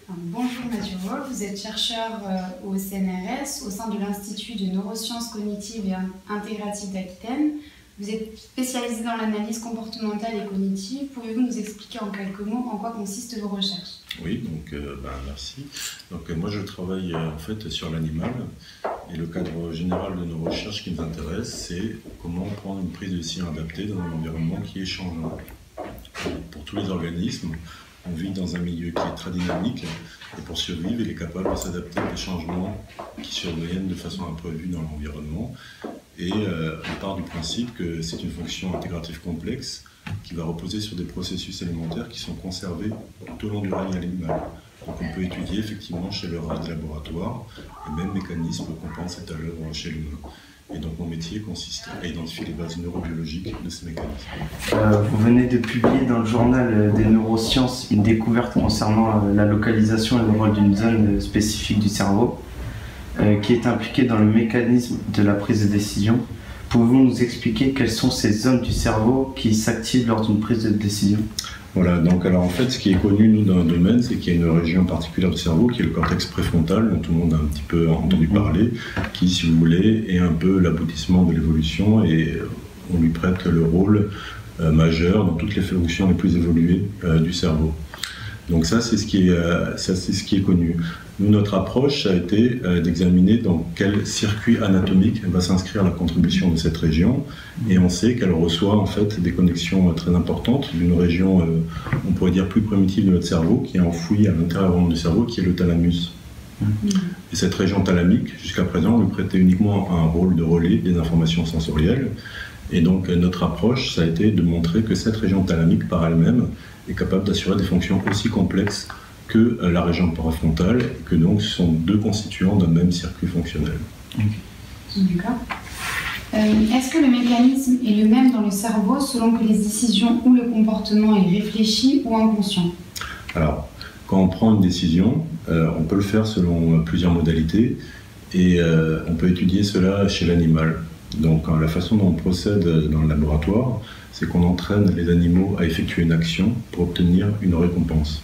Bonjour Mathieu Wolf, vous êtes chercheur au CNRS au sein de l'Institut de neurosciences cognitives et intégratives d'Aquitaine. Vous êtes spécialisé dans l'analyse comportementale et cognitive. Pouvez-vous nous expliquer en quelques mots en quoi consistent vos recherches? Oui, donc merci. Donc moi je travaille en fait sur l'animal et le cadre général de nos recherches qui nous intéresse, c'est comment prendre une prise de décision adaptée dans un environnement qui est changeant. Pour tous les organismes, on vit dans un milieu qui est très dynamique et pour survivre, il est capable de s'adapter à des changements qui surviennent de façon imprévue dans l'environnement. Et on part du principe que c'est une fonction intégrative complexe qui va reposer sur des processus alimentaires qui sont conservés tout au long du règne animal. Donc on peut étudier effectivement chez le rat de laboratoire les mêmes mécanismes qu'on pense être à l'œuvre chez l'humain. Et donc mon métier consiste à identifier les bases neurobiologiques de ces mécanismes. Vous venez de publier dans le journal des neurosciences une découverte concernant la localisation et le rôle d'une zone spécifique du cerveau qui est impliquée dans le mécanisme de la prise de décision. Pouvez-vous nous expliquer quelles sont ces zones du cerveau qui s'activent lors d'une prise de décision? Voilà, donc alors en fait ce qui est connu nous dans le domaine, c'est qu'il y a une région particulière du cerveau qui est le cortex préfrontal, dont tout le monde a un petit peu entendu parler, qui si vous voulez est un peu l'aboutissement de l'évolution et on lui prête le rôle majeur dans toutes les fonctions les plus évoluées du cerveau. Donc ça c'est ce qui est connu. Nous, notre approche a été d'examiner dans quel circuit anatomique va s'inscrire la contribution de cette région, et on sait qu'elle reçoit en fait des connexions très importantes d'une région, on pourrait dire plus primitive de notre cerveau, qui est enfouie à l'intérieur du cerveau, qui est le thalamus. Et cette région thalamique, jusqu'à présent, on lui prêtait uniquement un rôle de relais des informations sensorielles, et donc notre approche, ça a été de montrer que cette région thalamique par elle-même est capable d'assurer des fonctions aussi complexes que la région préfrontale, et que donc ce sont deux constituants d'un même circuit fonctionnel. D'accord. Est-ce que le mécanisme est le même dans le cerveau selon que les décisions ou le comportement est réfléchi ou inconscient? Alors, quand on prend une décision, on peut le faire selon plusieurs modalités, et on peut étudier cela chez l'animal. Donc la façon dont on procède dans le laboratoire, c'est qu'on entraîne les animaux à effectuer une action pour obtenir une récompense.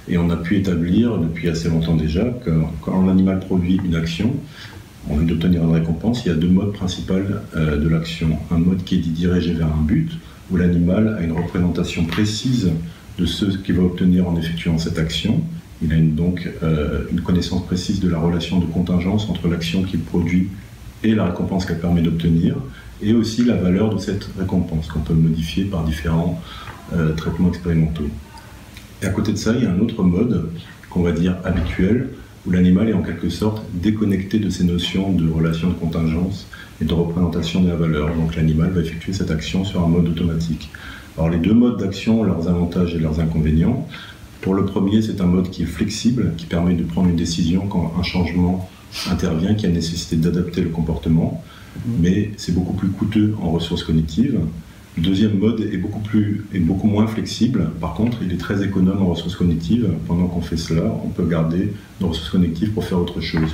Et on a pu établir depuis assez longtemps déjà que quand un animal produit une action, en vue d'obtenir une récompense, il y a deux modes principaux de l'action. Un mode qui est dirigé vers un but, où l'animal a une représentation précise de ce qu'il va obtenir en effectuant cette action. Il a donc une connaissance précise de la relation de contingence entre l'action qu'il produit et la récompense qu'elle permet d'obtenir, et aussi la valeur de cette récompense qu'on peut modifier par différents traitements expérimentaux. Et à côté de ça, il y a un autre mode qu'on va dire habituel, où l'animal est en quelque sorte déconnecté de ces notions de relation de contingence et de représentation de la valeur. Donc l'animal va effectuer cette action sur un mode automatique. Alors les deux modes d'action ont leurs avantages et leurs inconvénients. Pour le premier, c'est un mode qui est flexible, qui permet de prendre une décision quand un changement intervient, qui a nécessité d'adapter le comportement, mais c'est beaucoup plus coûteux en ressources cognitives. Le deuxième mode est beaucoup moins flexible. Par contre, il est très économe en ressources cognitives. Pendant qu'on fait cela, on peut garder nos ressources cognitives pour faire autre chose.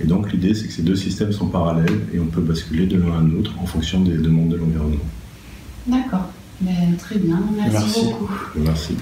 Et donc l'idée, c'est que ces deux systèmes sont parallèles et on peut basculer de l'un à l'autre en fonction des demandes de l'environnement. D'accord. Très bien. Merci beaucoup. Merci.